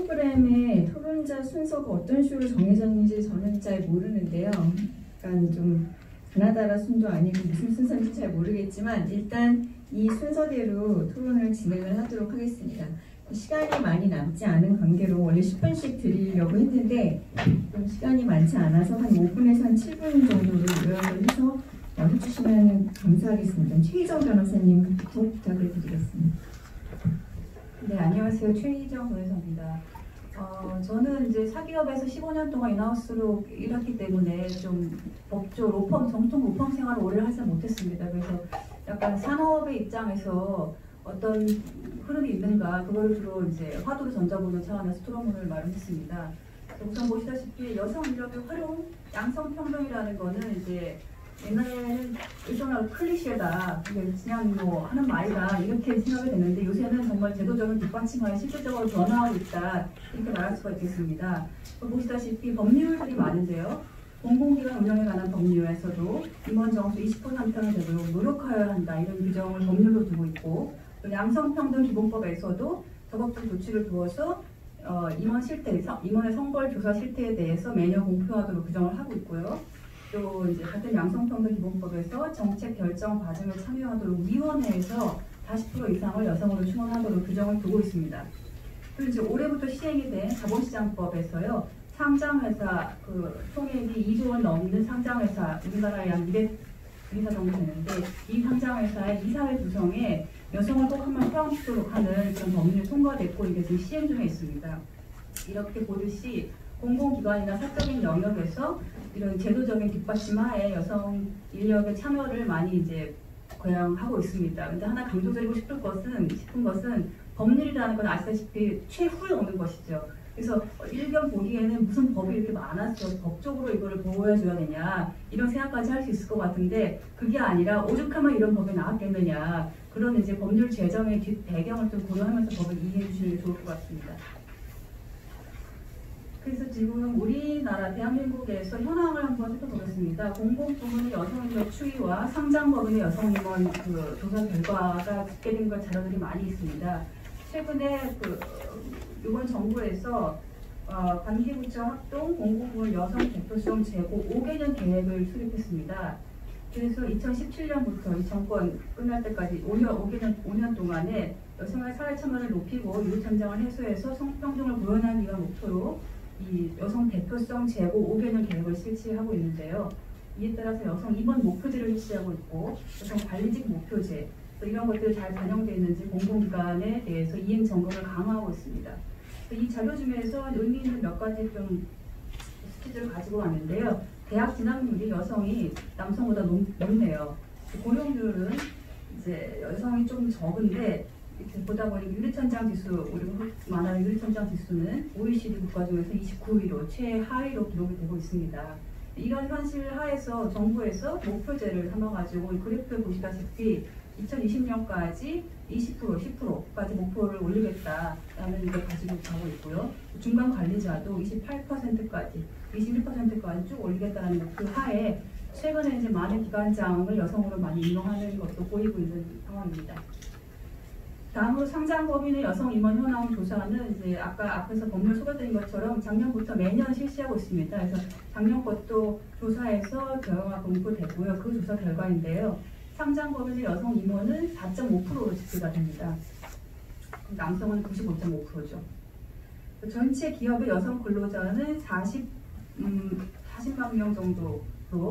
프로그램의 토론자 순서가 어떤 식으로 정해졌는지 저는 잘 모르는데요. 약간 좀 가나다라 순도 아니고 무슨 순서인지 잘 모르겠지만 일단 이 순서대로 토론을 진행을 하도록 하겠습니다. 시간이 많이 남지 않은 관계로 원래 10분씩 드리려고 했는데 좀 시간이 많지 않아서 한 5분에서 한 7분 정도로 요약을 해서 해주시면 감사하겠습니다. 최희정 변호사님부터 부탁을 드리겠습니다. 네, 안녕하세요. 최희정 변호사입니다. 저는 이제 사기업에서 15년 동안 인하우스로 일했기 때문에 좀 법조, 로펌, 정통 로펌 생활을 오래 하지 못했습니다. 그래서 약간 산업의 입장에서 어떤 흐름이 있는가, 그걸 주로 이제 화두로 던져보는 차원에서 토론문을 마련했습니다. 우선 보시다시피 여성 인력의 활용, 양성평등이라는 거는 이제 옛날에는 일종의 클리셰다, 그냥 뭐 하는 말이다 이렇게 생각이 됐는데 요새는 정말 제도적인 뒷받침하에 실질적으로 변화하고 있다 이렇게 말할 수가 있겠습니다. 보시다시피 법률들이 많은데요. 공공기관 운영에 관한 법률에서도 임원 정수 20%는 되도록 노력하여야 한다 이런 규정을 법률로 두고 있고, 또 양성평등 기본법에서도 적극적 조치를 두어서 임원 실태, 임원의 선거 조사 실태에 대해서 매년 공표하도록 규정을 하고 있고요. 또 이제 같은 양성평등 기본법에서 정책 결정 과정에 참여하도록 위원회에서 40% 이상을 여성으로 충원하도록 규정을 두고 있습니다. 그리고 이제 올해부터 시행이 된 자본시장법에서요, 상장회사 그 총액이 2조 원 넘는 상장회사, 우리나라에 한 200회사 정도 되는데 이 상장회사의 이사회 구성에 여성을 꼭 한번 포함시키도록 하는 그런 법률이 통과됐고 이게 지금 시행 중에 있습니다. 이렇게 보듯이 공공기관이나 사적인 영역에서 이런 제도적인 뒷받침하에 여성 인력의 참여를 많이 이제 고양하고 있습니다. 근데 하나 강조드리고 싶은 것은 법률이라는 건 아시다시피 최후에 오는 것이죠. 그래서 일견 보기에는 무슨 법이 이렇게 많았어, 법적으로 이거를 보호해줘야 되냐 이런 생각까지 할 수 있을 것 같은데 그게 아니라 오죽하면 이런 법이 나왔겠느냐, 그런 이제 법률 제정의 뒷 배경을 좀 고려하면서 법을 이해해 주시는 게 좋을 것 같습니다. 그래서 지금 우리나라 대한민국에서 현황을 한번 살펴보겠습니다. 공공부문의 여성인력 추이와 상장법인의 여성임원 그 조사 결과가 집계된 것 자료들이 많이 있습니다. 최근에 이번 정부에서 관계부처 합동 공공부문 여성 대표성 제고 5개년 계획을 수립했습니다. 그래서 2017년부터 이 정권 끝날 때까지 5년 동안에 여성의 사회 참여를 높이고 유리천장을 해소해서 성평등을 구현하기 위한 목표로 이 여성 대표성 제고 5개년 계획을 실시하고 있는데요. 이에 따라서 여성 임원 목표제를 실시하고 있고 여성 관리직 목표제, 또 이런 것들이 잘 반영되어 있는지 공공기관에 대해서 이행 점검을 강화하고 있습니다. 이 자료 중에서 의미 있는 몇 가지 좀 스티즈를 가지고 왔는데요. 대학 진학률이 여성이 남성보다 높네요. 고용률은 이제 여성이 좀 적은데 이렇게 보다 보니 유리천장 지수, 우리 말하는 유리천장 지수는 OECD 국가 중에서 29위로 최하위로 기록이 되고 있습니다. 이런 현실 하에서 정부에서 목표제를 삼아가지고 이 그래프에 보시다시피 2020년까지 20%, 10%까지 목표를 올리겠다라는 걸 가지고 가고 있고요. 중간 관리자도 28%까지, 21%까지 쭉 올리겠다는 목표 하에 최근에 이제 많은 기관장을 여성으로 많이 임명하는 것도 보이고 있는 상황입니다. 다음으로 상장법인의 여성 임원 현황 조사는 이제 아까 앞에서 법률 소개드린 것처럼 작년부터 매년 실시하고 있습니다. 그래서 작년 것도 조사해서 결과가 공표되고요. 그 조사 결과인데요. 상장법인의 여성 임원은 4.5%로 집계가 됩니다. 남성은 95.5%죠. 전체 기업의 여성 근로자는 40만 명 정도로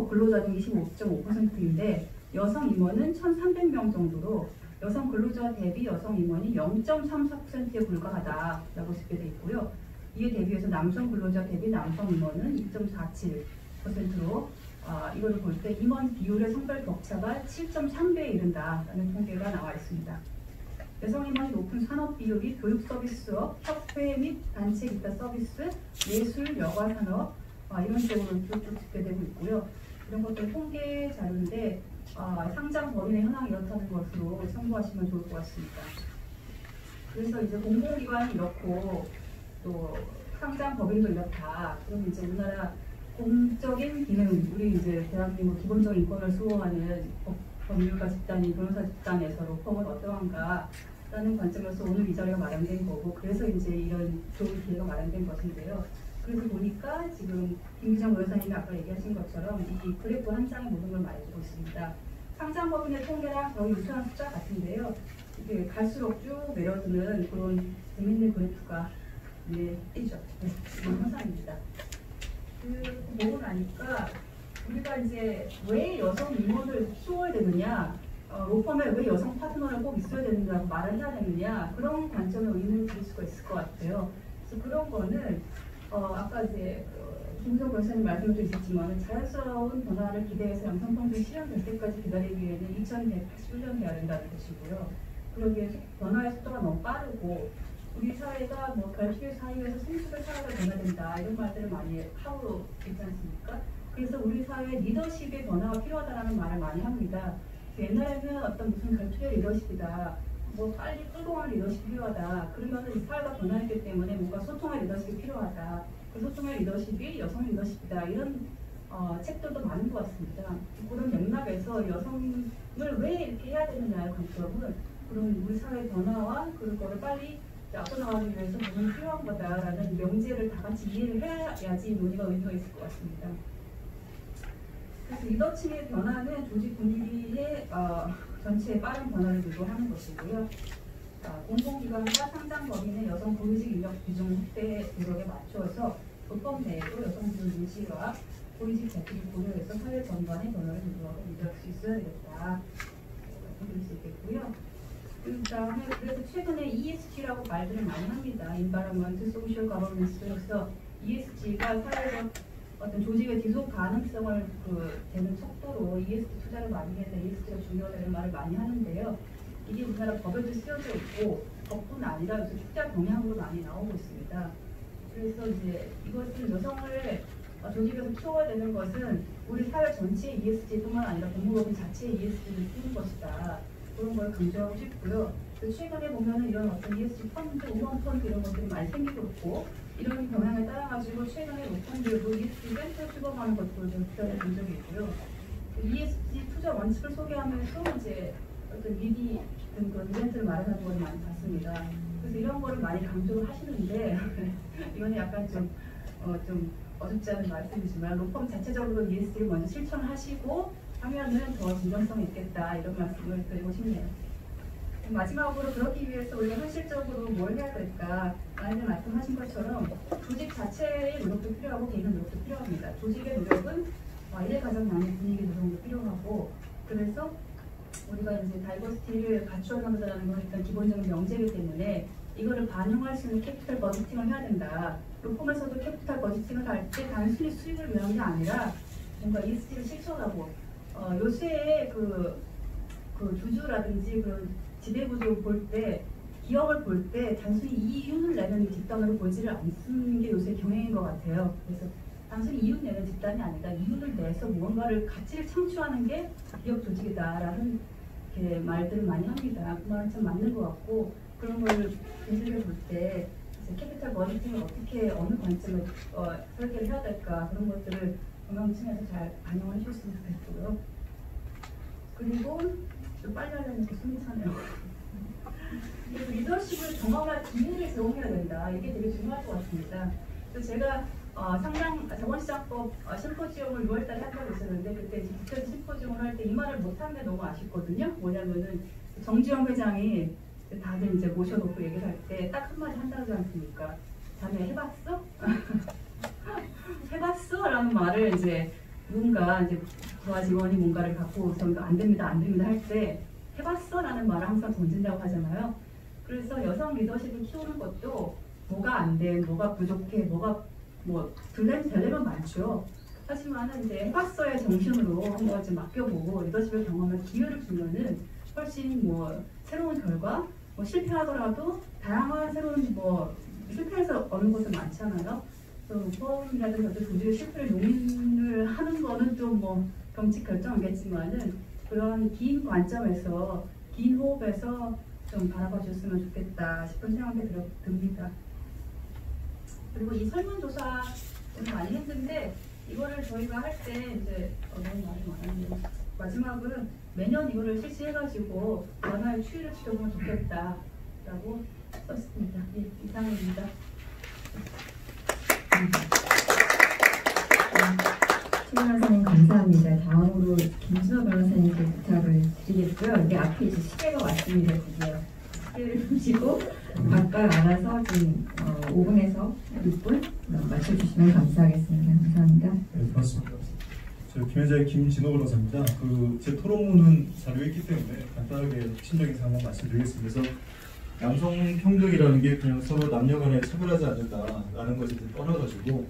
근로자 중 25.5%인데 여성 임원은 1,300명 정도로 여성 근로자 대비 여성 임원이 0.34%에 불과하다라고 집계되어 있고요. 이에 대비해서 남성 근로자 대비 남성 임원은 2.47%로 이거를 볼 때 임원 비율의 성별 격차가 7.3배에 이른다라는 통계가 나와 있습니다. 여성 임원이 높은 산업 비율이 교육 서비스업, 협회 및 단체 기타 서비스, 예술, 여가 산업 이런 쪽으로 쭉 집계되고 있고요. 이런 것들 통계 자료인데 상장 법인의 현황이 이렇다는 것으로 참고하시면 좋을 것 같습니다. 그래서 이제 공공기관이 이렇고 또 상장 법인도 이렇다. 그럼 이제 우리나라 공적인 기능, 우리 이제 대한민국 기본적인 인권을 수호하는 법률가 집단인 변호사 집단에서 로펌은 어떠한가? 라는 관점에서 오늘 이 자리가 마련된 거고, 그래서 이제 이런 좋은 기회가 마련된 것인데요. 그래서 보니까 지금 김기정 변호사님이 아까 얘기하신 것처럼 이 그래프 한 장에 모든 걸 말해주고 있습니다. 상장법인의 통계랑 거의 유사한 숫자 같은데요. 이게 갈수록 쭉 내려드는 그런 재밌는 그래프가 있죠. 이런 현상입니다. 보고 나니까 우리가 이제 왜 여성 임원을 키워야 되느냐, 로펌에 왜 여성 파트너를 꼭 있어야 되는다고 말을 해야 되느냐, 그런 관점에 의문을 드릴 수가 있을 것 같아요. 그래서 그런 거는 아까 이제 김성 변호사님 말씀도 있었지만 자연스러운 변화를 기대해서 양성평등이 실현될 때까지 기다리기에는 2181년 돼야 된다는 것이고요. 그러기에 변화의 속도가 너무 빠르고 우리 사회가 뭐 결핍의 사회에서 성숙의 사회가 변화야 된다 이런 말들을 많이 하고 있지 않습니까? 그래서 우리 사회에 리더십의 변화가 필요하다는 말을 많이 합니다. 옛날에는 어떤 무슨 결핍의 리더십이다, 뭐 빨리 끌고 가는 리더십이 필요하다. 그러면은 이 사회가 변화했기 때문에 뭔가 소통의 리더십이 필요하다. 그 소통의 리더십이 여성 리더십이다. 이런 책들도 많은 것 같습니다. 그런 맥락에서 여성을 왜 이렇게 해야 되느냐의 관점은 그런 우리 사회 변화와 그거를 빨리 앞서 나가기 위해서 부분이 필요한 거다라는 명제를 다 같이 이해를 해야지 논의가 의미가 있을 것 같습니다. 그래서 리더층의 변화는 조직 분위기의 전체의 빠른 변화를 유도하는 것이고요. 공공기관과 상장법인의 여성 고위직 인력 비중 확대 노력에 맞춰서 로펌 내에도 여성 비중 유지와 고위직 재직을 고려해서 사회 전반의 변화를 유도할 수 있어야 되겠다. 말씀드릴 수 있겠고요. 그다음에 그래서 최근에 ESG라고 말들을 많이 합니다. Environment, Social Governance에서 ESG가 사회적 어떤 조직의 지속 가능성을 되는 속도로 ESG 투자를 많이 해서 ESG가 중요하다는 말을 많이 하는데요. 이게 우리나라 법에도 쓰여져 있고 법뿐 아니라 요새 투자 동향으로 많이 나오고 있습니다. 그래서 이제 이것은 여성을 조직에서 키워야 되는 것은 우리 사회 전체의 ESG뿐만 아니라 법무법인 자체의 ESG를 키우는 것이다. 그런 걸 강조하고 싶고요. 최근에 보면은 이런 어떤 ESG 펀드, 우먼 펀드 이런 것들이 많이 생기고 있고 이런 경향에 따라가지고 최근에 로펌들도 ESG 벤처 출범하는 것들을 좀 표현해 본 적이 있고요. ESG 투자 원칙을 소개하면서 이제 어떤 미디 등 그런 이벤트를 마련하는 걸 많이 봤습니다. 그래서 이런 거를 많이 강조를 하시는데 이거는 약간 좀 어둡지 않은 말씀이지만 로펌 자체적으로 ESG를 먼저 실천을 하시고 하면은 더 진정성이 있겠다 이런 말씀을 드리고 싶네요. 마지막으로 그러기 위해서 우리가 현실적으로 뭘 해야 될까? 많이들 말씀하신 것처럼 조직 자체의 노력도 필요하고 개인의 노력도 필요합니다. 조직의 노력은 일의 가정 양의 분위기 노력도 필요하고 그래서 우리가 이제 다이버시티를 갖추어가는다는 건 일단 기본적인 명제이기 때문에 이거를 반영할 수 있는 캐피탈 버지팅을 해야 된다. 로펌에서도 캐피탈 버지팅을 할 때 단순히 수익을 위한 게 아니라 뭔가 ESG를 실천하고 요새의 그 주주라든지 그런 지배구조 볼 때 기업을 볼 때 단순히 이윤을 내는 집단으로 보지를 않는 게 요새 경향인 것 같아요. 그래서 단순히 이윤 내는 집단이 아니다. 이윤을 내서 무언가를 가치를 창출하는 게 기업 조직이다라는 말들을 많이 합니다. 그 말은 참 맞는 것 같고 그런 걸 분석해 볼 때 캐피탈 버지팅을 어떻게 어느 관점에 설계를 해야 될까 그런 것들을 경영층에서 잘 반영을 해주셨으면 좋겠고요. 그리고 좀 빨리 하려니까 숨이 차네요. 그래서 리더십을 경험할 기회를 제공해야 된다. 이게 되게 중요할 것 같습니다. 그래서 제가 자본시장법 심포지움을 6월달에 한다고 했었는데 그때 국회에서 심포지움을 할 때 이 말을 못한 게 너무 아쉽거든요. 뭐냐면은 정주영 회장이 다들 이제 모셔놓고 얘기를 할 때 딱 한마디 한다고 하지 않습니까? 자네 해봤어? 해봤어? 라는 말을 이제 누군가 이제 부하 직원이 뭔가를 갖고 안 됩니다 할 때 해봤어? 라는 말을 항상 던진다고 하잖아요. 그래서 여성 리더십을 키우는 것도 뭐가 안 돼, 뭐가 부족해, 뭐가 되려면 많죠. 하지만은 이제 해봤어의 정신으로 한번 좀 맡겨보고 리더십을 경험할 기회를 주면은 훨씬 새로운 결과, 실패하더라도 다양한 새로운 실패해서 얻는 것도 많잖아요. 로펌이라든지 어떤 조직의 실패를 용인을 하는 거는 좀 경직 결정하겠지만은 그런 긴 관점에서 긴 호흡에서 좀 바라봐 주셨으면 좋겠다 싶은 생각이 듭니다. 그리고 이 설문조사 많이 했는데 이거를 저희가 할 때 이제 너무 말이 많았네요. 마지막은 매년 이거를 실시해가지고 변화의 추이를 지켜보면 좋겠다. 라고 썼습니다. 예, 이상입니다. 최 변호사님 감사합니다. 다음으로 김준호 변호사님께 부탁을 드리겠고요. 여기 앞에 이제 시계가 왔습니다. 드디어 시계를 보시고 각각 알아서 좀 5분에서 6분 맞춰주시면 감사하겠습니다. 감사합니다. 네, 고맙습니다. 저 김혜자의 김진호 변호사입니다. 제 토론문은 자료에 있기 때문에 간단하게 핵심적인 상황 말씀드리겠습니다. 그래서 양성평등이라는 게 그냥 서로 남녀간에 차별하지 않는다라는 것이 떠나가지고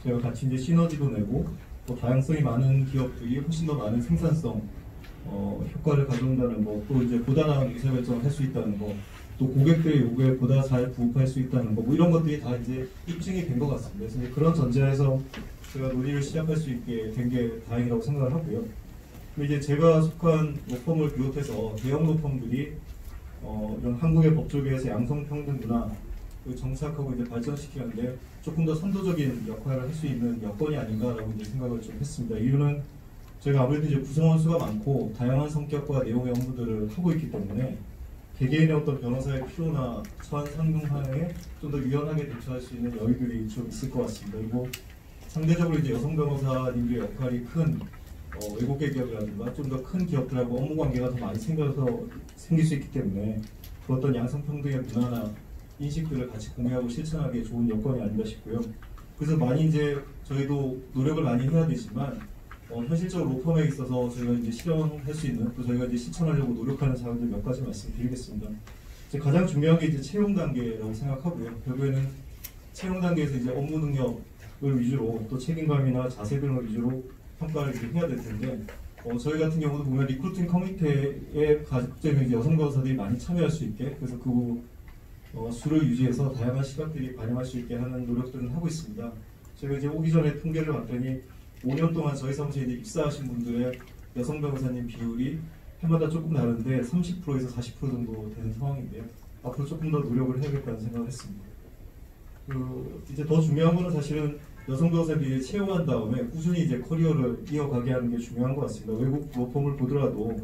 저희가 같이 이제 시너지도 내고 또 다양성이 많은 기업들이 훨씬 더 많은 생산성 효과를 가져온다는 거, 또 이제 보다 나은 의사결정을 할 수 있다는 거, 또 고객들의 요구에 보다 잘 부합할 수 있다는 거, 뭐 이런 것들이 다 이제 입증이 된 것 같습니다. 그래서 그런 전제하에서 제가 논의를 시작할 수 있게 된 게 다행이라고 생각을 하고요. 이제 제가 속한 로펌을 비롯해서 대형 로펌들이 이런 한국의 법조계에서 양성평등 문화 정착하고 이제 발전시키는데 조금 더 선도적인 역할을 할 수 있는 여건이 아닌가라고 이제 생각을 좀 했습니다. 이유는 저희가 아무래도 이제 구성원 수가 많고 다양한 성격과 내용의 업무들을 하고 있기 때문에 개개인의 어떤 변호사의 필요나 처한 상황에 좀 더 유연하게 대처할 수 있는 여유들이 좀 있을 것 같습니다. 그리고 상대적으로 이제 여성 변호사님들의 역할이 큰 외국계 기업이라든가 좀 더 큰 기업들하고 업무 관계가 더 많이 생길 수 있기 때문에 그 어떤 양성평등의 문화나 인식들을 같이 공유하고 실천하기에 좋은 여건이 아닌가 싶고요. 그래서 많이 이제 저희도 노력을 많이 해야 되지만 현실적으로 로펌에 있어서 저희가 이제 실현할 수 있는 또 저희가 이제 실천하려고 노력하는 사항들 몇 가지 말씀드리겠습니다. 이제 가장 중요한 게 이제 채용 단계라고 생각하고요. 결국에는 채용 단계에서 이제 업무 능력을 위주로 또 책임감이나 자세 등을 위주로 평가를 이제 해야 될 텐데 저희 같은 경우도 보면 리크루팅 커미티에 가급적이면 이제 여성 변호사들이 많이 참여할 수 있게 그래서 그 수를 유지해서 다양한 시각들이 반영할 수 있게 하는 노력들은 하고 있습니다. 제가 이제 오기 전에 통계를 봤더니 5년 동안 저희 사무실에 이제 입사하신 분들의 여성 변호사님 비율이 해마다 조금 다른데 30%에서 40% 정도 되는 상황인데요. 앞으로 조금 더 노력을 해야겠다는 생각을 했습니다. 이제 더 중요한 거는 사실은 여성 변호사들이 채용한 다음에 꾸준히 이제 커리어를 이어가게 하는 게 중요한 것 같습니다. 외국 로펌을 보더라도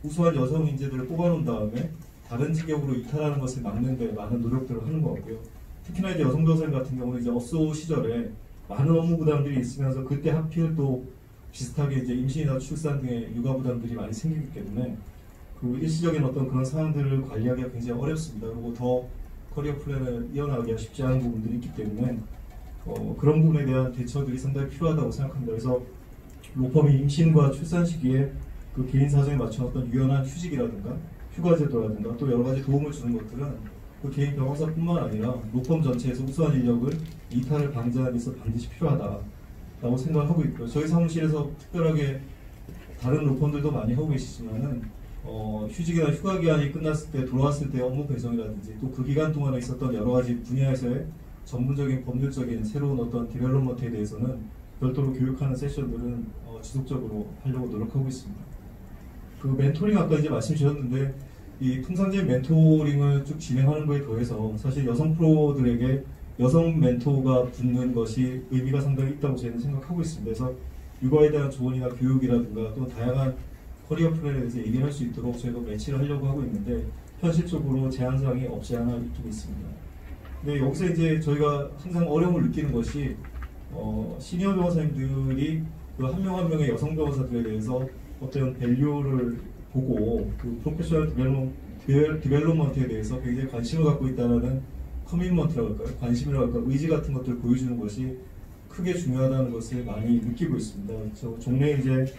우수한 여성 인재들을 뽑아놓은 다음에 다른 직업으로 이탈하는 것을 막는 데 많은 노력들을 하는 것 같고요. 특히나 이제 여성 변호사님 같은 경우는 이제 업소 시절에 많은 업무 부담들이 있으면서 그때 하필 또 비슷하게 이제 임신이나 출산 등의 육아 부담들이 많이 생기기 때문에 그 일시적인 어떤 그런 상황들을 관리하기가 굉장히 어렵습니다. 그리고 더 커리어 플랜을 이어나가기가 쉽지 않은 부분들이 있기 때문에 그런 부분에 대한 대처들이 상당히 필요하다고 생각합니다. 그래서 로펌이 임신과 출산 시기에 그 개인 사정에 맞춘 어떤 유연한 휴직이라든가 휴가제도라든가 또 여러 가지 도움을 주는 것들은 그 개인 변호사뿐만 아니라 로펌 전체에서 우수한 인력을 이탈을 방지하기 위해서 반드시 필요하다라고 생각하고 있고요. 저희 사무실에서 특별하게 다른 로펌들도 많이 하고 계시지만은 휴직이나 휴가 기간이 끝났을 때 돌아왔을 때 업무 배정이라든지 또 그 기간 동안에 있었던 여러 가지 분야에서의 전문적인 법률적인 새로운 어떤 디벨롭먼트에 대해서는 별도로 교육하는 세션들은 지속적으로 하려고 노력하고 있습니다. 그 멘토링 아까 이제 말씀 주셨는데 이 통상적인 멘토링을 쭉 진행하는 거에 더해서 사실 여성 프로들에게 여성 멘토가 붙는 것이 의미가 상당히 있다고 저희는 생각하고 있습니다. 그래서 육아에 대한 조언이나 교육이라든가 또 다양한 커리어 플랜에 대해서 얘기할 수 있도록 저희가 매치를 하려고 하고 있는데 현실적으로 제한사항이 없지 않아 있긴 있습니다. 근데 여기서 이제 저희가 항상 어려움을 느끼는 것이 시니어 변호사님들이 그 한 명 한 명의 여성 변호사들에 대해서 어떤 밸류를 보고 그 프로페셔널 디벨롭먼트에 대해서 굉장히 관심을 갖고 있다는 커미트먼트라고 할까요? 관심이라고 할까요? 의지 같은 것들을 보여주는 것이 크게 중요하다는 것을 많이 느끼고 있습니다. 종래에 이제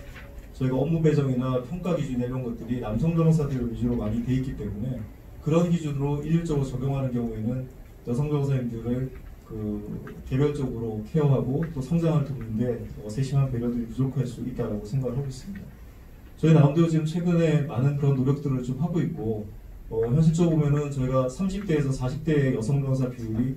저희가 업무 배정이나 평가 기준 이런 것들이 남성 변호사들 위주로 많이 돼 있기 때문에 그런 기준으로 일률적으로 적용하는 경우에는 여성 변호사님들을 개별적으로 케어하고 또 성장을 돕는데 세심한 배려들이 부족할 수 있다고 생각을 하고 있습니다. 저희 나름대로 지금 최근에 많은 그런 노력들을 좀 하고 있고 현실적으로 보면은 저희가 30대에서 40대의 여성 변호사 비율이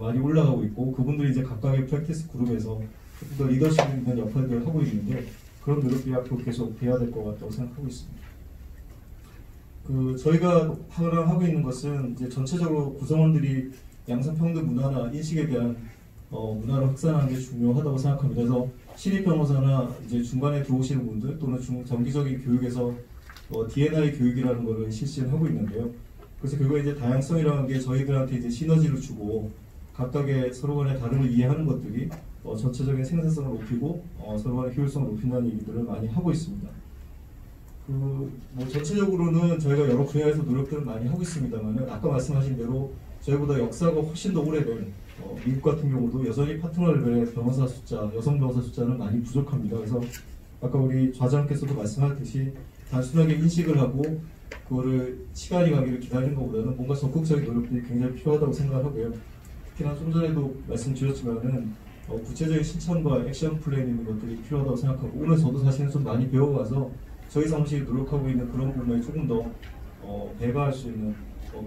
많이 올라가고 있고 그분들이 이제 각각의 프랙티스 그룹에서 조금 더 리더십 있는 역할들을 하고 있는데 그런 노력들이 앞으로 계속 돼야 될 것 같다고 생각하고 있습니다. 저희가 하고 있는 것은 이제 전체적으로 구성원들이 양성평등 문화나 인식에 대한 문화를 확산하는 게 중요하다고 생각합니다. 그래서 신입 변호사나 이제 중간에 들어오시는 분들 또는 정기적인 교육에서 D&I 교육이라는 것을 실시를 하고 있는데요. 그래서 그거 이제 다양성이라는 게 저희들한테 이제 시너지를 주고 각각의 서로 간의 다름을 이해하는 것들이 전체적인 생산성을 높이고 서로 간의 효율성을 높인다는 얘기들을 많이 하고 있습니다. 뭐 전체적으로는 저희가 여러 분야에서 노력들을 많이 하고 있습니다만 아까 말씀하신 대로 저희보다 역사가 훨씬 더 오래된 미국 같은 경우도 여전히 파트너 레벨의 변호사 숫자, 여성 변호사 숫자는 많이 부족합니다. 그래서 아까 우리 좌장께서도 말씀하셨듯이 단순하게 인식을 하고 그거를 시간이 가기를 기다리는 것보다는 뭔가 적극적인 노력들이 굉장히 필요하다고 생각하고요. 특히나 좀 전에도 말씀드렸지만은 구체적인 실천과 액션 플랜 있는 것들이 필요하다고 생각하고 오늘 저도 사실은 좀 많이 배워가서 저희 사무실이 노력하고 있는 그런 부분에 조금 더 배가할 수 있는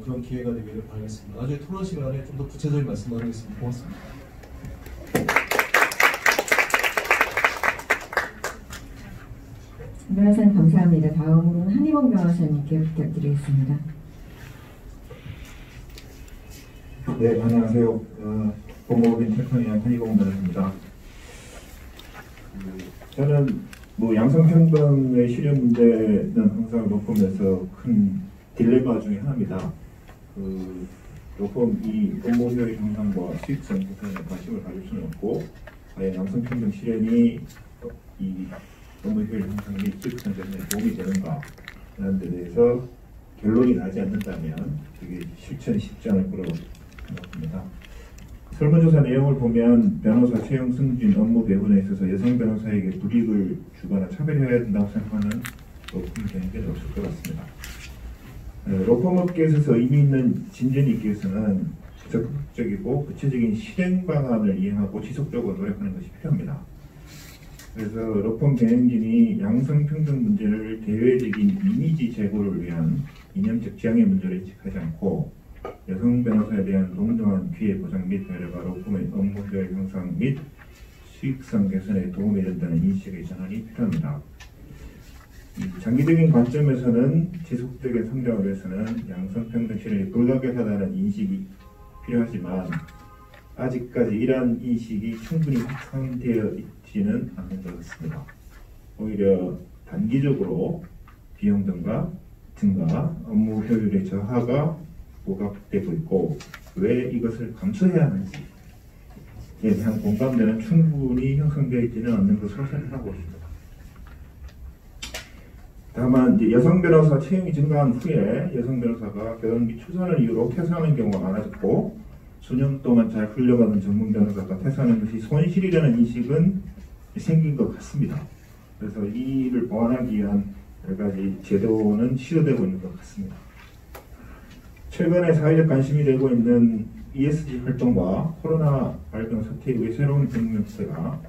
그런 기회가 되기를 바라겠습니다. 나중에 토론 시간에 좀 더 구체적인 말씀 나누겠습니다. 고맙습니다. 변호사님 감사합니다. 다음으로는 한희봉 변호사님께 부탁드리겠습니다. 네, 안녕하세요. 법무법인 텔코니아 한희봉 변호사입니다. 저는 양성평등의 실현 문제는 항상 로펌에서 큰 딜레마 중에 하나입니다. 로펌이 업무 효율 향상과 수익성 개선에 관심을 가질 수는 없고, 과연 양성평등 실현이 이 업무 효율 향상 및 수익성 개선에 도움이 되는가 라는 데 대해서 결론이 나지 않는다면 그게 실천이 쉽지 않을 거라고 생각합니다. 설문조사 내용을 보면 변호사 채용 승진 업무 배분에 있어서 여성 변호사에게 불이익을 주거나 차별해야 된다고 생각하는 로펌 경영계는 없을 것 같습니다. 로펌업계에 있어서 의미 있는 진전이 있기 위해서는 적극적이고 구체적인 실행 방안을 이행하고 지속적으로 노력하는 것이 필요합니다. 그래서 로펌 경영진이 양성평등 문제를 대외적인 이미지 제고를 위한 이념적 지향의 문제로 인식하지 않고 여성 변호사에 대한 동등한 기회 보장 및 배려가 로펌의 업무 효율 향상 및 수익성 개선에 도움이 된다는 인식의 전환이 필요합니다. 장기적인 관점에서는 지속적인 성장을 위해서는 양성평등 실현이 불가결하다는 인식이 필요하지만 아직까지 이러한 인식이 충분히 확산되어 있지는 않는 것 같습니다. 오히려 단기적으로 비용 증가, 업무 효율의 저하가 부각되고 있고 왜 이것을 감수해야 하는지에 대한 공감대는 충분히 형성되어 있지는 않는 것으로 생각하고 있습니다. 다만 여성 변호사 채용이 증가한 후에 여성 변호사가 결혼 및 출산을 이유로 퇴사하는 경우가 많아졌고 수년 동안 잘 훈련받은 전문 변호사가 퇴사하는 것이 손실이라는 인식은 생긴 것 같습니다. 그래서 이를 보완하기 위한 여러 가지 제도는 시도되고 있는 것 같습니다. 최근에 사회적 관심이 되고 있는 ESG 활동과 코로나 발병 사태 이후의 새로운 경영세가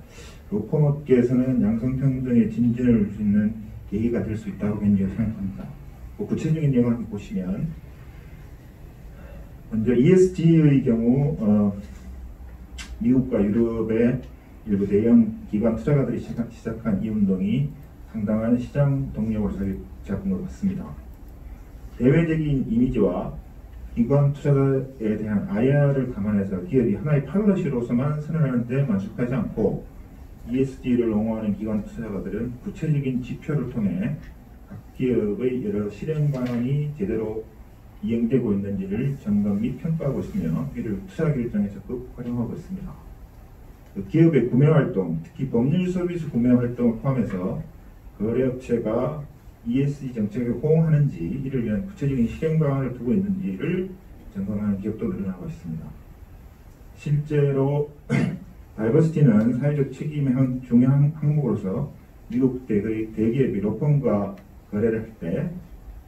로펌업계에서는 양성평등의 진전을 줄 수 있는 계기가 될 수 있다고 개인적으로 생각합니다. 구체적인 내용을 보시면 먼저 ESG의 경우 미국과 유럽의 일부 대형 기관 투자가들이 시작한 이 운동이 상당한 시장 동력으로 자리 잡은 것 같습니다. 대외적인 이미지와 기관 투자자에 대한 IR을 감안해서 기업이 하나의 파트너십으로서만 선언하는 데 만족하지 않고 ESG를 옹호하는 기관 투자자들은 구체적인 지표를 통해 각 기업의 여러 실행 방안이 제대로 이행되고 있는지를 점검 및 평가하고 있으며 이를 투자 결정에 적극 활용하고 있습니다. 기업의 구매 활동, 특히 법률 서비스 구매 활동을 포함해서 거래업체가 ESG 정책에 호응하는지 이를 위한 구체적인 실행 방안을 두고 있는지를 점검하는 기업도 늘어나고 있습니다. 실제로 다이버시티는 사회적 책임의 중요한 항목으로서 미국 대기업이 로펌과 거래를 할 때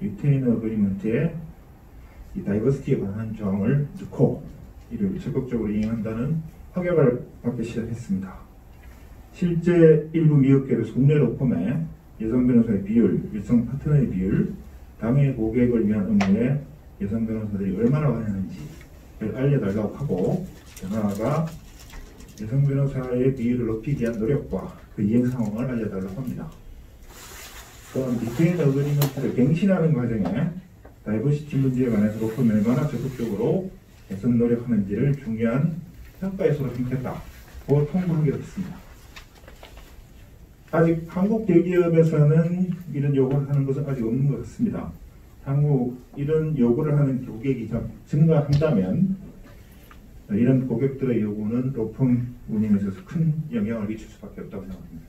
리테이너 어그리먼트에 이 다이버시티에 관한 조항을 넣고 이를 적극적으로 이행한다는 확약을 받기 시작했습니다. 실제 일부 미국 기업에서 국내 로펌의 여성 변호사의 비율, 여성 파트너의 비율, 당해 고객을 위한 업무에 여성 변호사들이 얼마나 관여하는지를 알려달라고 하고 변호사가 여성 변호사의 비율을 높이기 위한 노력과 그 이행 상황을 알려달라고 합니다. 또한 리테인 어그리먼트를 갱신하는 과정에 다이버시티 문제에 관해서 로펌이 얼마나 적극적으로 개선 노력하는지를 중요한 평가에서로 생각했다고 통보하기로 했습니다. 아직 한국 대기업에서는 이런 요구를 하는 것은 아직 없는 것 같습니다. 향후 이런 요구를 하는 고객이 증가한다면 이런 고객들의 요구는 로펌 운영에 있어서 큰 영향을 미칠 수밖에 없다고 생각합니다.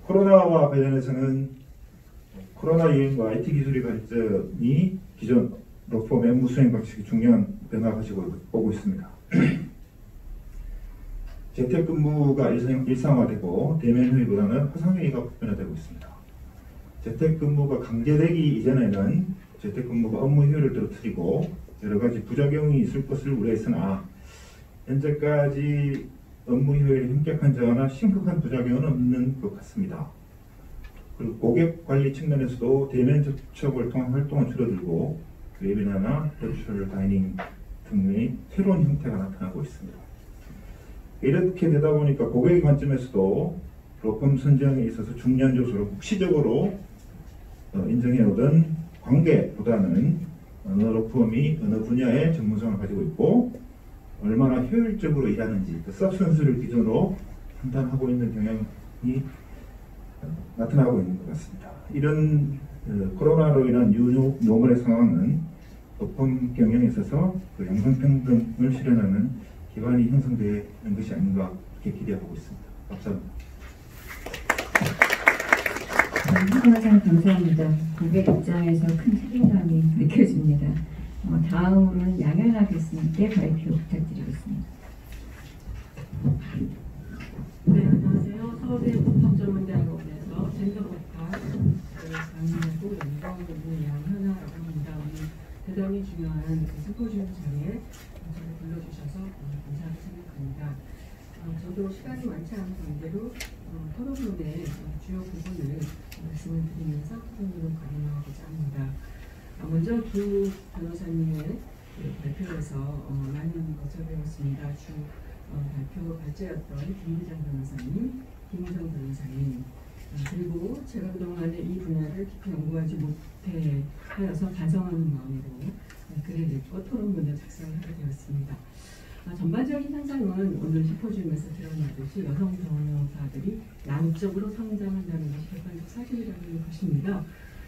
코로나와 관련해서는 코로나 유행과 IT 기술의 발전이 기존 로펌의 업무 수행 방식이 중요한 변화를 가지고 오고 있습니다. 재택근무가 일상화되고 대면 회의보다는 화상회의가 보편화되고 있습니다. 재택근무가 강제되기 이전에는 재택근무가 업무 효율을 떨어뜨리고 여러 가지 부작용이 있을 것을 우려했으나 현재까지 업무 효율이 현격한 저하나 심각한 부작용은 없는 것 같습니다. 그리고 고객 관리 측면에서도 대면 접촉을 통한 활동은 줄어들고 웨비나나 버추얼 다이닝 등의 새로운 형태가 나타나고 있습니다. 이렇게 되다 보니까 고객의 관점에서도 로펌 선정에 있어서 중요한 요소로 묵시적으로 인정해오던 관계보다는 어느 로펌이 어느 분야의 전문성을 가지고 있고 얼마나 효율적으로 일하는지 그 서브스턴스를 기준으로 판단하고 있는 경향이 나타나고 있는 것 같습니다. 이런 코로나로 인한 뉴노멀의 상황은 로펌 경영에 있어서 그 양성평등을 실현하는 기반이 형성되는 것이 아닌가 그렇게 기대하고 있습니다. 감사합니다. 항상 감사합니다. 고객 입장에서 큰 책임감이 느껴집니다. 다음으로는 양현아 교수님께 발표 부탁드리겠습니다. 네, 안녕하세요. 서울대 법학전문대학원에서 젠더법학 강의하고 연구하는 양현아라고 합니다. 오늘 대단히 중요한 심포지엄 자리에 저를 불러주셔서 감사하게 생각합니다. 저도 시간이 많지 않은 관계로 토론론의 주요 부분을 말씀을 드리면서 토론론을 진행하고자 합니다. 먼저 두 변호사님의 발표에서 많은 것을 배웠습니다. 주 발표 발제였던 김기정 변호사님, 김우정 변호사님, 그리고 제가 그동안에 이 분야를 깊이 연구하지 못해 하여서 반성하는 마음으로 글을 읽고 토론문을 작성하게 되었습니다. 전반적인 현상은 오늘 심포지움에서 드러나듯이 여성 변호사들이 양적으로 성장한다는 것이 객관적 사실이라는 것입니다.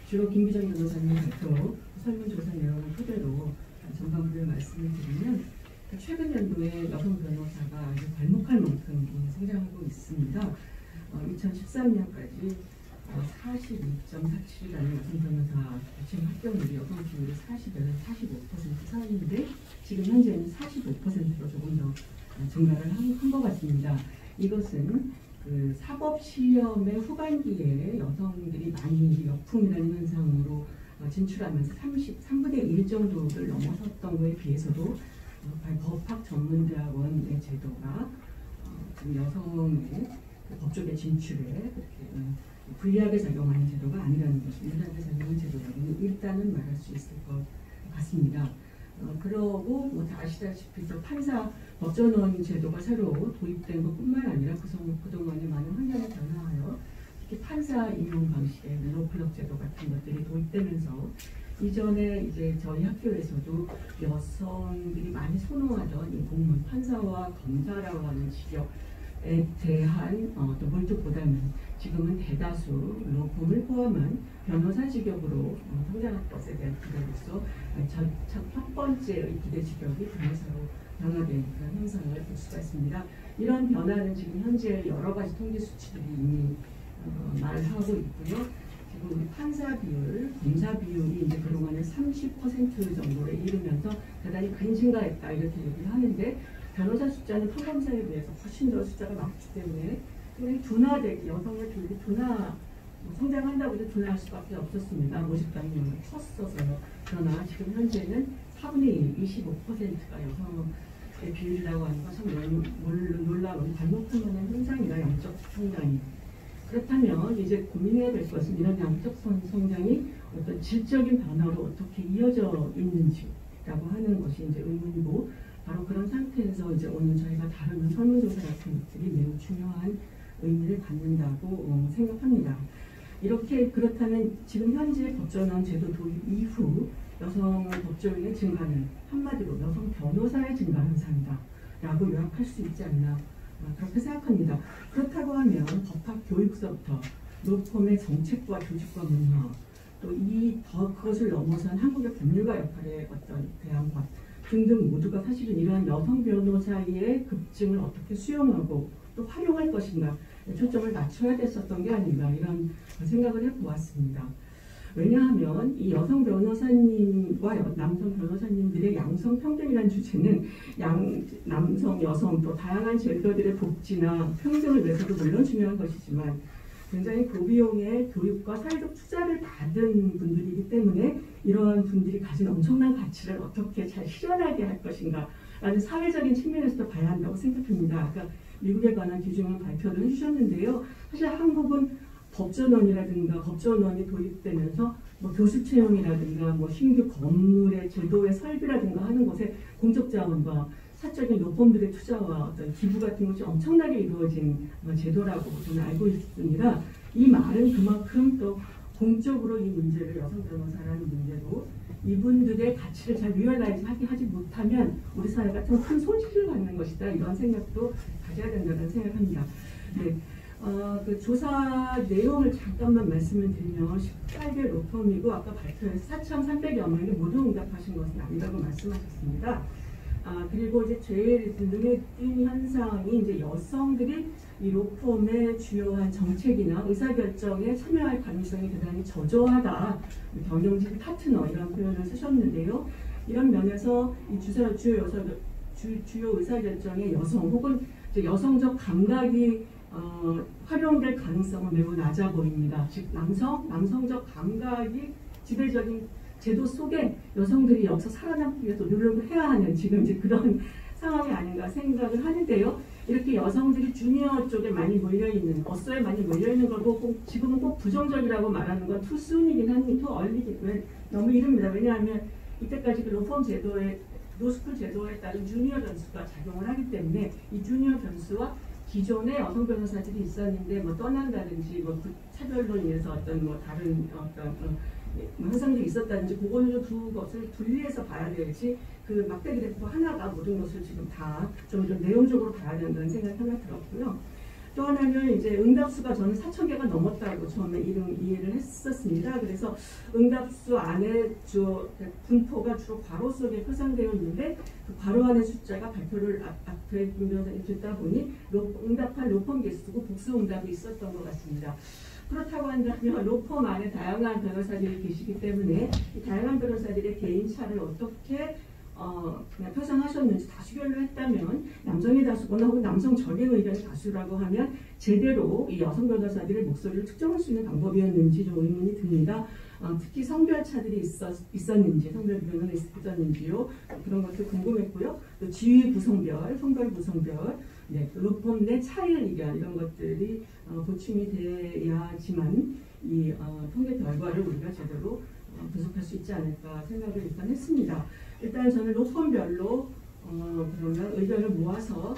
주로 김기정 변호사님 발표 설문조사 내용을 토대로 전반부를 말씀을 드리면 최근 연도에 여성 변호사가 아주 발목할 만큼 성장하고 있습니다. 2013년까지 42.47이라는 여성 변호사 지금 합격률이 여성 비율이 40에서 45% 사이인데 지금 현재는 45%로 조금 더 증가를 한 것 같습니다. 이것은 그 사법 시험의 후반기에 여성들이 많이 역풍이라는 현상으로 진출하면서 3분의 1 정도를 넘어섰던 것에 비해서도 법학 전문대학원의 제도가 지금 여성의 법조계 진출에 그렇게 불리하게 작용하는 제도가 아니라는 것이 유리하게 작용하는 제도라고는 일단은 말할 수 있을 것 같습니다. 그러고 다 아시다시피 판사 법전원 제도가 새로 도입된 것뿐만 아니라 그동안에 많은 환경이 변화하여 특히 판사 임용 방식의 로플럭 제도 같은 것들이 도입되면서 이전에 이제 저희 학교에서도 여성들이 많이 선호하던 이 공무원 판사와 검사라고 하는 직업에 대한 또 몰두보다는 지금은 대다수 로펌을 포함한 변호사 직업으로 성장할 것에 대한 기대로서 첫 번째의 기대 직업이 변호사로 변화된 그런 현상을 볼 수가 있습니다. 이런 변화는 지금 현재 여러 가지 통계 수치들이 이미 말하고 있고요. 지금 우리 판사 비율, 검사 비율이 이제 그동안에 30% 정도에 이르면서 대단히 많이 증가했다 이렇게 얘기를 하는데 변호사 숫자는 판검사에 비해서 훨씬 더 숫자가 많기 때문에 굉장히 둔화되기, 여성의 비율이 성장한다고 해서 둔화할 수밖에 없었습니다. 모집단이 컸어서요. 그러나 지금 현재는 4분의 1, 25%가 여성의 비율이라고 하는 건 참 놀라운 발목할 만한 현상이다. 양적 성장이. 그렇다면 이제 고민해야 될 것은 이런 양적 성장이 어떤 질적인 변화로 어떻게 이어져 있는지라고 하는 것이 이제 의문이고 바로 그런 상태에서 이제 오늘 저희가 다루는 설문조사 같은 것들이 매우 중요한 의미를 갖는다고 생각합니다. 이렇게 그렇다면 지금 현재 법전원 제도 도입 이후 여성 법조인의 증가는 한마디로 여성 변호사의 증가 현상이다 라고 요약할 수 있지 않나 그렇게 생각합니다. 그렇다고 하면 법학 교육서부터 로펌의 정책과 조직과 문화 또 그것을 넘어선 한국의 법률가 역할의 어떤 대안과 등등 모두가 사실은 이러한 여성 변호사의 급증을 어떻게 수용하고 또 활용할 것인가 초점을 맞춰야 됐었던 게 아닌가 이런 생각을 해보았습니다. 왜냐하면 이 여성 변호사님과 남성 변호사님들의 양성평등이라는 주제는 남성, 여성 또 다양한 젠더들의 복지나 평등을 위해서도 물론 중요한 것이지만 굉장히 고비용의 교육과 사회적 투자를 받은 분들이기 때문에 이러한 분들이 가진 엄청난 가치를 어떻게 잘 실현하게 할 것인가 라는 사회적인 측면에서도 봐야 한다고 생각합니다. 그러니까 미국에 관한 기준을 발표를 해주셨는데요. 사실 한국은 법전원이 도입되면서 뭐 교수 채용이라든가 뭐 신규 건물의 제도의 설비라든가 하는 것에 공적 자원과 사적인 로펌들의 투자와 어떤 기부 같은 것이 엄청나게 이루어진 제도라고 저는 알고 있습니다. 이 말은 그만큼 또 공적으로 이 문제를 여성 변호사라는 문제로 이분들의 가치를 잘 리얼라이즈 하지 못하면 우리 사회가 좀 큰 손실을 받는 것이다. 이런 생각도 가져야 된다는 생각합니다. 네. 그 조사 내용을 잠깐만 말씀을 드리면 18개 로펌이고 아까 발표에서 4,300여 명이 모두 응답하신 것은 아니라고 말씀하셨습니다. 그리고 이제 제일 눈에 띈 현상이 이제 여성들이 이 로펌의 주요한 정책이나 의사결정에 참여할 가능성이 대단히 저조하다. 경영진 파트너 이런 표현을 쓰셨는데요. 이런 면에서 이 주요 의사결정의 여성 혹은 이제 여성적 감각이 활용될 가능성은 매우 낮아 보입니다. 즉 남성적 감각이 지배적인 제도 속에 여성들이 여기서 살아남기 위해서 노력을 해야 하는 지금 이제 그런 상황이 아닌가 생각을 하는데요. 이렇게 여성들이 주니어 쪽에 많이 몰려있는, 어서에 많이 몰려있는 걸 지금은 꼭 부정적이라고 말하는 건 too soon이긴 한데 too early긴 너무 이릅니다. 왜냐하면 이때까지 그 로펌 제도의 노스쿨 제도에 따른 주니어 변수가 작용을 하기 때문에 이 주니어 변수와 기존에 여성 변호사들이 있었는데 뭐 떠난다든지 뭐 차별로 인해서 어떤 뭐 다른 어떤 현상들이 있었다든지 그거는 두 것을 분리해서 봐야 되지 그 막대 그래프 하나가 모든 것을 지금 다 좀 내용적으로 봐야 된다는 생각이 하나 들었고요. 또 하나는 이제 응답수가 저는 4,000개가 넘었다고 처음에 이해를 했었습니다. 그래서 응답수 안에 분포가 주로 괄호 속에 표상되어 있는데 그 괄호 안의 숫자가 발표를 앞에 김 변호사님 듣다 보니 응답한 로펌 개수고 복수 응답이 있었던 것 같습니다. 그렇다고 한다면 로펌 안에 다양한 변호사들이 계시기 때문에 이 다양한 변호사들의 개인차를 어떻게 그냥 표상하셨는지 다수결로 했다면 남성이 다수거나 혹은 남성적인 의견이 다수라고 하면 제대로 이 여성 변호사들의 목소리를 측정할 수 있는 방법이었는지 좀 의문이 듭니다. 특히 성별차들이 있었는지 성별 비교는 있었는지요. 그런 것도 궁금했고요. 또 지위 구성별, 성별 구성별, 네, 로펌 내 차이 의견 이런 것들이 보충이 돼야지만 이 통계 결과를 우리가 제대로 분석할 수 있지 않을까 생각을 일단 했습니다. 일단 저는 로펌별로 그러면 의견을 모아서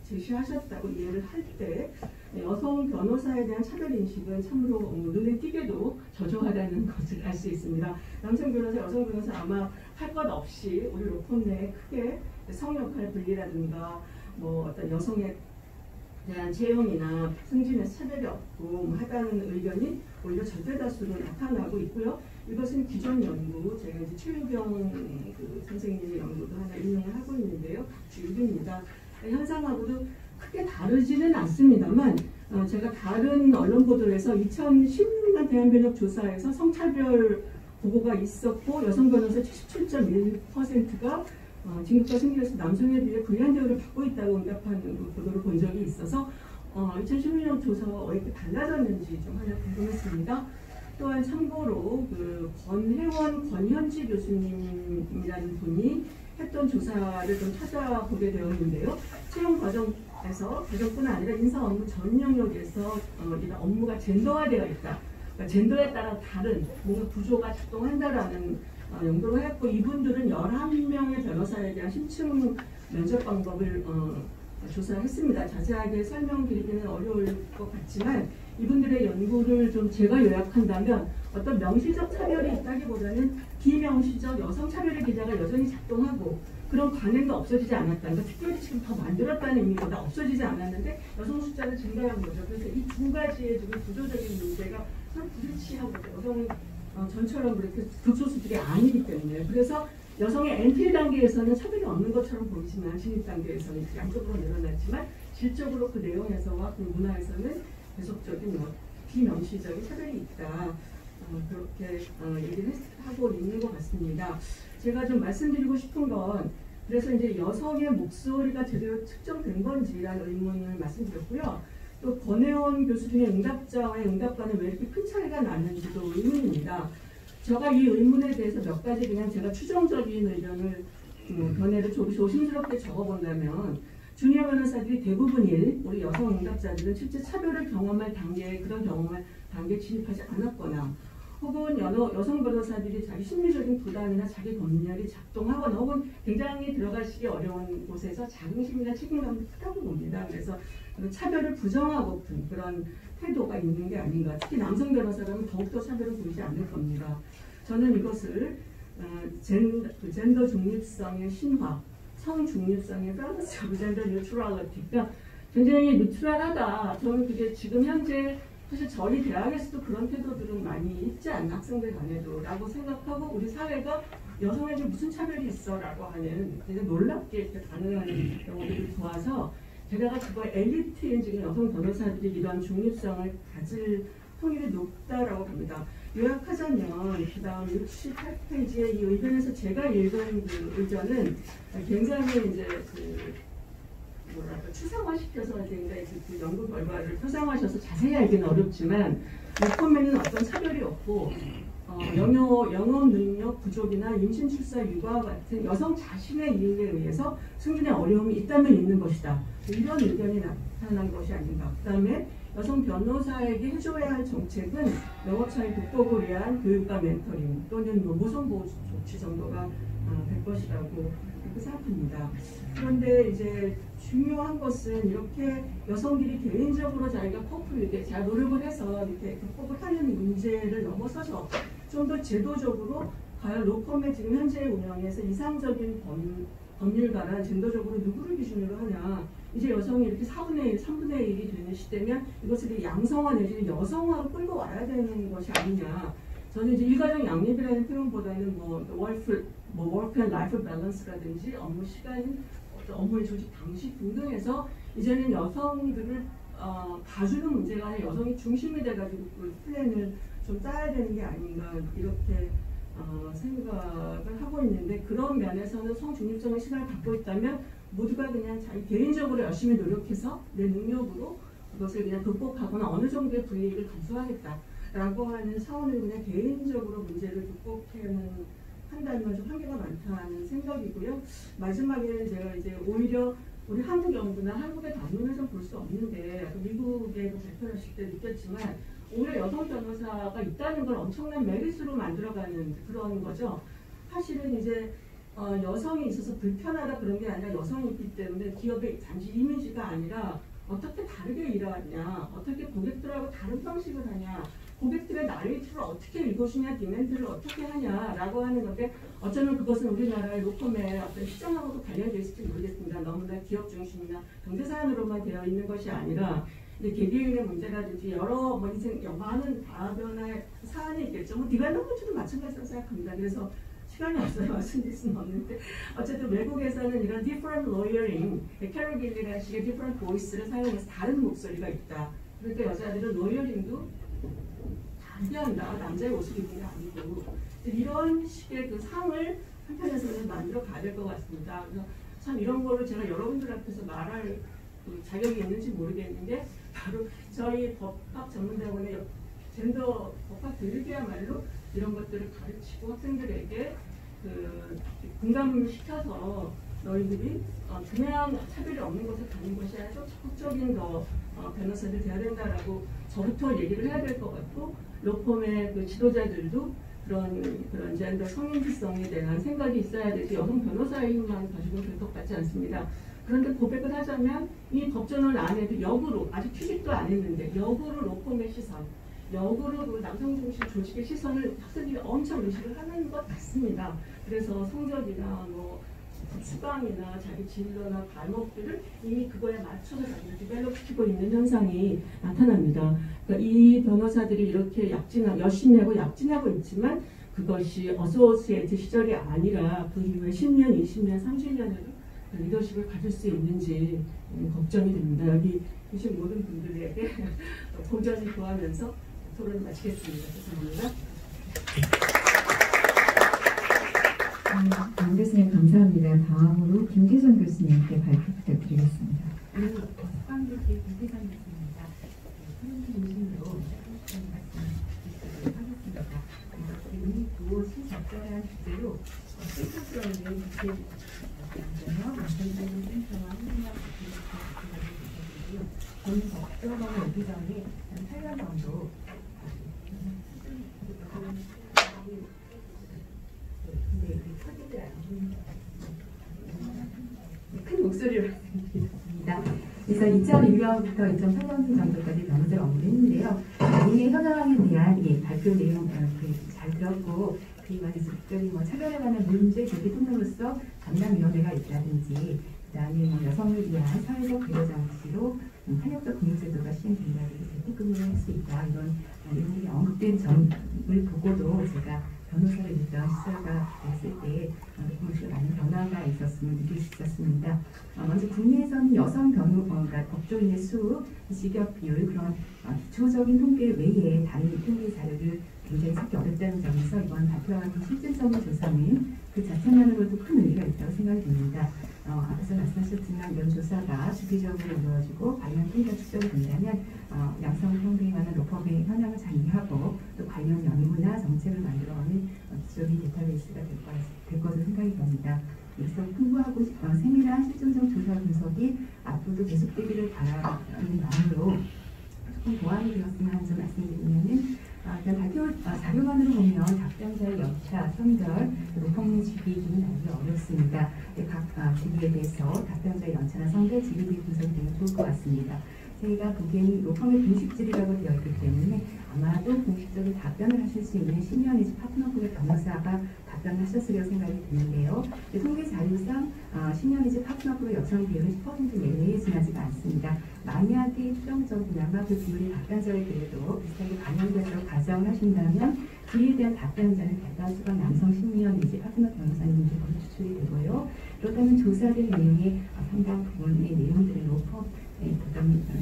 제시하셨다고 이해를 할 때 여성 변호사에 대한 차별인식은 참으로 눈에 띄게도 저조하다는 것을 알 수 있습니다. 남성 변호사, 여성 변호사 아마 할 것 없이 우리 로펌 내에 크게 성역할 분리라든가 뭐 어떤 여성에 대한 채용이나 승진에서 차별이 없고 하다는 의견이 오히려 절대다수로 나타나고 있고요. 이것은 기존 연구, 제가 이제 최유경 선생님의 연구도 하나 인용을 하고 있는데요. 주입입니다. 현상하고도 크게 다르지는 않습니다만 제가 다른 언론 보도에서 2016년 대한변협조사에서 성차별 보고가 있었고 여성 변호사 77.1%가 진급과 승진에서 남성에 비해 불리한 대우를 받고 있다고 응답하는 보도를 본 적이 있어서 2016년 조사와 왜 이렇게 달라졌는지 좀 하나 궁금했습니다. 또한 참고로 그 권현지 교수님이라는 분이 했던 조사를 좀 찾아보게 되었는데요. 채용 과정에서 과정뿐 아니라 인사 업무 전 영역에서 이런 업무가 젠더화되어 있다. 그러니까 젠더에 따라 다른 뭔가 구조가 작동한다라는 연구를 했고 이분들은 11명의 변호사에 대한 심층 면접 방법을 조사했습니다. 자세하게 설명드리기는 어려울 것 같지만 이분들의 연구를 좀 제가 요약한다면 어떤 명시적 차별이 있다기보다는 비명시적 여성 차별의 기자가 여전히 작동하고 그런 관행도 없어지지 않았다. 그러니까 특별히 지금 더 만들었다는 의미보다 없어지지 않았는데 여성 숫자는 증가한 거죠. 그래서 이 두 가지의 지금 구조적인 문제가 서로 부딪히하고 여성은 전처럼 그렇게 극소수들이 아니기 때문에 그래서 여성의 엔트리 단계에서는 차별이 없는 것처럼 보이지만 진입 단계에서는 양쪽으로 늘어났지만 질적으로 그 내용에서와 그 문화에서는 계속적인 비명시적인 차별이 있다. 그렇게 얘기를 하고 있는 것 같습니다. 제가 좀 말씀드리고 싶은 건 그래서 이제 여성의 목소리가 제대로 측정된 건지라는 의문을 말씀드렸고요. 또 권혜원 교수 중에 응답자와의 응답과는 왜 이렇게 큰 차이가 나는지도 의문입니다. 제가 이 의문에 대해서 몇 가지 그냥 제가 추정적인 의견을 견해를 조심스럽게 적어본다면 주니어 변호사들이 대부분일 우리 여성 응답자들은 실제 차별을 경험할 단계에 그런 경험을 단계에 진입하지 않았거나 혹은 여성 변호사들이 자기 심리적인 부담이나 자기 검열이 작동하거나 혹은 굉장히 들어가시기 어려운 곳에서 자긍심이나 책임감이 크다고 봅니다. 그래서 차별을 부정하고픈 그런 태도가 있는 게 아닌가. 특히 남성 변호사라면 더욱더 차별을 보이지 않을 겁니다. 저는 이것을 젠더 중립성의 신화, 성 중립성의 밸런스 오브 젠더 뉴트럴리티, 그러니까 굉장히 뉴트럴하다. 저는 그게 지금 현재 사실 저희 대학에서도 그런 태도들은 많이 있지 않나 학생들 간에도 라고 생각하고 우리 사회가 여성에게 무슨 차별이 있어 라고 하는 되게 놀랍게 이렇게 반응하는 경우들을 보아서 게다가 그거 엘리트인 지금 여성 변호사들이 이런 중립성을 가질 확률이 높다라고 봅니다. 요약하자면 그 다음 68페이지의 이 의견에서 제가 읽은 그 의견은 굉장히 이제 추상화시켜서 굉장히 그 연구 결과를 표상화하셔서 자세히 알기는 어렵지만 로펌에는 어떤 차별이 없고 영어 능력 부족이나 임신 출사 육아 같은 여성 자신의 이익에 의해서 승진의 어려움이 있다면 있는 것이다. 이런 의견이 나타난 것이 아닌가. 그 다음에 여성 변호사에게 해줘야 할 정책은 영업 차이 극복을 위한 교육과 멘토링 또는 모성보호 조치 정도가 될 것이라고 그렇게 생각합니다. 그런데 이제 중요한 것은 이렇게 여성들이 개인적으로 자기가 커플에게 잘 노력을 해서 이렇게 극복을 하는 문제를 넘어서서 좀 더 제도적으로 과연 로펌의 지금 현재 운영에서 이상적인 법률가란 젠더적으로 누구를 기준으로 하냐. 이제 여성이 이렇게 4분의 1, 3분의 1이 되는 시대면 이것을 양성화 내지는 여성화로 끌고 와야 되는 것이 아니냐. 저는 이제 일가정 양립이라는 표현보다는 워크 앤 라이프 밸런스라든지 업무 시간, 업무의 조직 방식 등등에서 이제는 여성들을 봐주는 문제가 아니라 여성이 중심이 돼가지고 그 플랜을 좀 짜야 되는 게 아닌가 이렇게 생각을 하고 있는데 그런 면에서는 성중립적인 시각을 갖고 있다면 모두가 그냥 자기 개인적으로 열심히 노력해서 내 능력으로 그것을 그냥 극복하거나 어느 정도의 불이익을 감수하겠다라고 하는 차원을 그냥 개인적으로 문제를 극복하는 한다면 좀 한계가 많다는 생각이고요. 마지막에는 제가 이제 오히려 우리 한국 연구나 한국의 담론에서 볼 수 없는데 미국에 발표하실 때 느꼈지만 오히려 여성 변호사가 있다는 걸 엄청난 메리트로 만들어가는 그런 거죠. 사실은 이제 여성이 있어서 불편하다 그런 게 아니라 여성이 있기 때문에 기업의 단지 이미지가 아니라 어떻게 다르게 일하냐, 어떻게 고객들하고 다른 방식을 하냐, 고객들의 나레이티브를 어떻게 읽어주냐, 디멘트를 어떻게 하냐라고 하는 건데 어쩌면 그것은 우리나라의 로펌의 어떤 시장하고도 관련되어 있을지 모르겠습니다. 너무나 기업 중심이나 경제 사안으로만 되어 있는 것이 아니라 개개인의 문제라든지 여러 인생 많은 다변화의 사안이 있겠죠. 디벨롭먼트도 마찬가지라고 생각합니다. 그래서 시간이 없어요. 말씀드릴 수는 없는데 어쨌든 외국에서는 이런 different lawyering, 캐롤 길리라는 식의 different voice를 사용해서 다른 목소리가 있다. 그러니까 여자들은 로이어링도 다르게 한다. 남자의 옷을 입는 게 아니고 이런 식의 그 상을 한편에서는 만들어 가야 될 것 같습니다. 그래서 참 이런 거를 제가 여러분들 앞에서 말할 그 자격이 있는지 모르겠는데 바로 저희 법학 전문대학원의 젠더 법학 교육이야말로 이런 것들을 가르치고 학생들에게 그 공감시켜서 너희들이 그냥 차별이 없는 곳에 가는 것이 아니라 좀 적극적인 변호사들 돼야 된다라고 저부터 얘기를 해야 될 것 같고 로펌의 그 지도자들도 그런 젠더 성인지성에 대한 생각이 있어야 되지 여성 변호사의 힘만 가지고 될 것 같지 않습니다. 그런데 고백을 하자면 이 법조는 안에도 역으로 아직 취직도 안 했는데 역으로 로펌의 시선, 역으로 그 남성 중심 조직의 시선을 학생들이 엄청 의식을 하는 것 같습니다. 그래서 성적이나 수강이나 자기 진로나 과목들을 이미 그거에 맞춰서 자기가 디벨롭시키고 있는 현상이 나타납니다. 그러니까 이 변호사들이 이렇게 열심히 하고 약진하고 있지만 그것이 어소시에이트 시절이 아니라 그 이후에 10년, 20년, 30년으로 리더십을 가질 수 있는지 걱정이 됩니다. 여기 계신 모든 분들에게 고전히 구하면서 토론을 마치겠습니다. 죄송합니다. 강 교수님 감사합니다. 다음으로 김기선 교수님께 발표 부탁드리겠습니다. 수강교수의 김기선 교수입니다. 프렌즈 중심으로 짧은 말씀 드리도록 하겠습니다. 의미있고 신적절한 주제로 센터스러운 이렇게 완전적인 센터와 한국학 부탁드리고요. 저는 법조학원에 오기 전에 한 8년 정도 큰 목소리로 말씀드리겠습니다. 그래서 2001년부터 2008년 정도까지 변호사를 업무했는데요. 이의 현황에 대한 발표 내용 이렇게 잘 들었고, 그에 관해서 특별히 차별에 관한 문제 제기 통로로서 담당위원회가 있다든지, 그다음에 여성을 위한 사회적 배려 장치로 탄력적 금융제도가 시행된다든지 재택근무를 할 수 있다, 이런 내용이 언급된 점을 보고도 제가 변호사를 일단 시절가 됐을 때 법무실에 많은 변화가 있었음을 느낄 수 있었습니다. 먼저 국내에서는 여성 그러니까 법조인의 수, 직업 비율, 그런 기초적인 통계 외에 다른 통계 자료를 굉장히 찾기 어렵다는 점에서 이번 발표와 같은 실질적인 조사는 그 자체만으로도 큰 의미가 있다고 생각이 듭니다. 앞서 말씀하셨지만 이런 조사가 주기적으로 이루어지고 관련 통계가 축적이 된다면 양성평등에 관한 로펌의 현황을 잘 이해하고 또 관련 연구나 정책을 만들어가는 기초적인 데이터베이스가 될 것으로 생각이 됩니다. 그래서 풍부하고 세밀한 실증적 조사 분석이 앞으로도 계속되기를 바라는 마음으로 조금 보완이 되었으면 하는 점 말씀드리면은 발표 자료만으로 보면 답변자의 연차, 성별, 로펌의 직위 등은 알기 어렵습니다. 각 직위에 대해서 답변자의 연차나 성별, 직위 등 분석이 되면 좋을 것 같습니다. 저희가 보기에는 로펌의 공식질이라고 되어 있기 때문에 아마도 공식적인 답변을 하실 수 있는 시니어 내지 파트너급의 변호사가 답변을 하셨으리라고 생각이 드는데요. 통계 자료상 시니어 내지 파트너급의 여성 비율은 10% 내외에 지나지가 않습니다. 만약에 추정적이나마 그 비율이 답변자에 비해도 비슷하게 반영돼서 가정을 하신다면 그에 대한 답변자는 대다수가 남성 시니어 내지 파트너 변호사님들로 추출이 되고요. 그렇다면 조사된 내용의 상당 부분의 내용들을 로펌의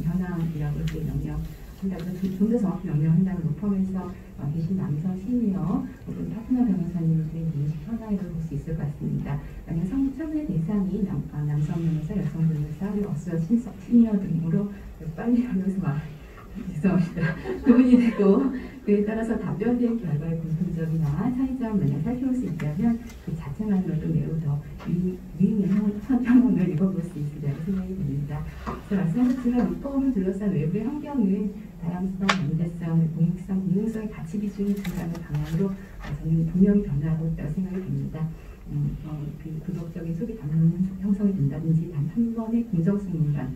현황이라고 이렇게 명명한다고 좀 더 정확히 명명한다면 로펌에서 계신 남성 시니어 혹은 파트너 변호사님들의 인식 현황이라고 볼 수 있을 것 같습니다. 만약 설문의 대상이 남성 변호사, 여성 변호사, 그리고 어서 시니어 등으로 빨리 하면서 죄송합니다. 구분이 되고 그에 따라서 답변된 결과의 공통점이나 차이점 만약 살펴볼 수 있다면 그 자체만으로도 매우 더 유의미한 현황을 읽어볼 수 있으리라고 생각이 듭니다. 그래서 말씀하셨지만 로펌을 둘러싼 외부의 환경은 다양성, 연대성, 공익성, 공공성의 가치 기준을 증가하는 방향으로 저는 분명히 변화하고 있다고 생각이 듭니다. 도덕적인 소비 담론 형성이 된다든지 단 한 번의 공정성 문란,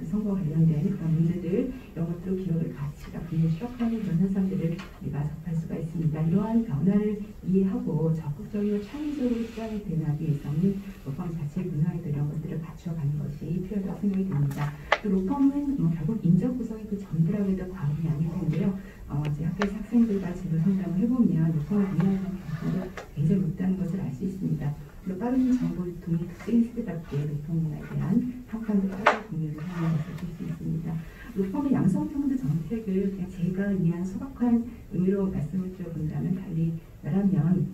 선거와 관련된 그런 문제들, 이런 것들로 기업의 가치가 분명히 추락하는 그런 현상들을 우리가 접할 수가 있습니다. 이러한 변화를 이해하고 적극적이고 창의적으로 시장에 대응하기 위해서는 로펌 자체의 문화에도 이런 것들을 갖춰가는 것이 필요하다고 생각이 듭니다. 또 로펌은 결국 인적 구성이 그 전부라고 해도 과언이 아닐 텐데요. 제 학교에서 학생들과 진로 상담을 해보면 로펌의 문화에 대한 관심도 굉장히 높다는 것을 알 수 있습니다. 그리고 빠른 정보 유통이 특징인 세대답게 로펌 문화에 대한 평판도 빠르게 공유를 하는 것을 볼 수 있습니다. 로펌의 양성평등 정책을 그냥 제가 이해한 소박한 의미로 말씀을 드려본다면 달리 말하면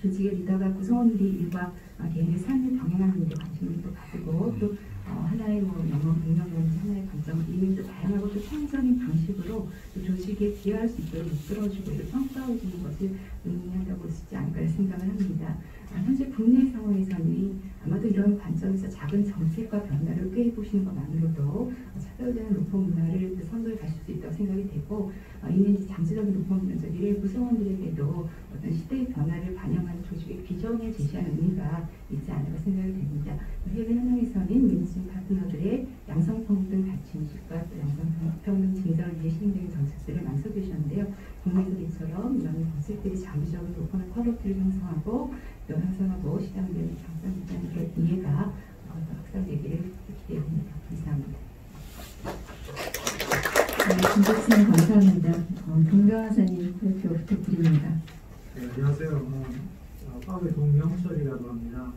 조직의 리더가 구성원들이 일과 개인의 삶을 병행하는 데 관심을 또 가지고 또 하나의 영업 능력이라든지 하나의 관점, 이미 또 다양하고 또 창의적인 방식으로 또 조직에 기여할 수 있도록 이끌어주고 평가해주는 것을 의미한다고 볼 수 있지 않을까 생각을 합니다. 현재 국내 상황에서는 아마도 이런 관점에서 작은 정책과 변화를 꾀해보시는 것만으로도 차별되는 로펌 문화를 선도해 가실 수 있다고 생각이 되고, 이는 이제 장기적인 로펌 문화죠. 미래 구성원들에게도 어떤 시대의 변화를 반영하는 조직의 비전을 제시하는 의미가 있지 않을까 생각이 됩니다. 해외 현황에서는 민주주의 파트너들의 양성평등 가치인식과 또 양성평등 증진을 위해 시행되는 정책들을 만들어주셨는데요. 국내에서처럼 이런 정책들이 장기적으로 로펌의 퀄리티를 형성하고 시장에 대한 경쟁 이해가 확산되기를 기대합니다. 감사합니다. 김덕수님 감사합니다. 동경하사님 발표 부탁드립니다. 네, 안녕하세요. 파업의 동명철이라고 합니다.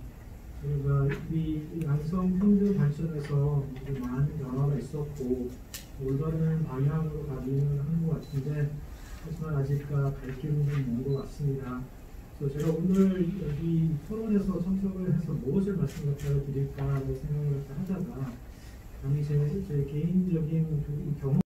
저희가 이 양성 평등 발전에서 많은 변화가 있었고 올바른 방향으로 가기는 한 것 같은데 하지만 아직 갈 길은 좀 먼 것 같습니다. 그래서 제가 오늘 여기 토론에서 참석을 해서 무엇을 말씀 갖다 드릴까라고 생각을 하다가 감히 제 개인적인 경험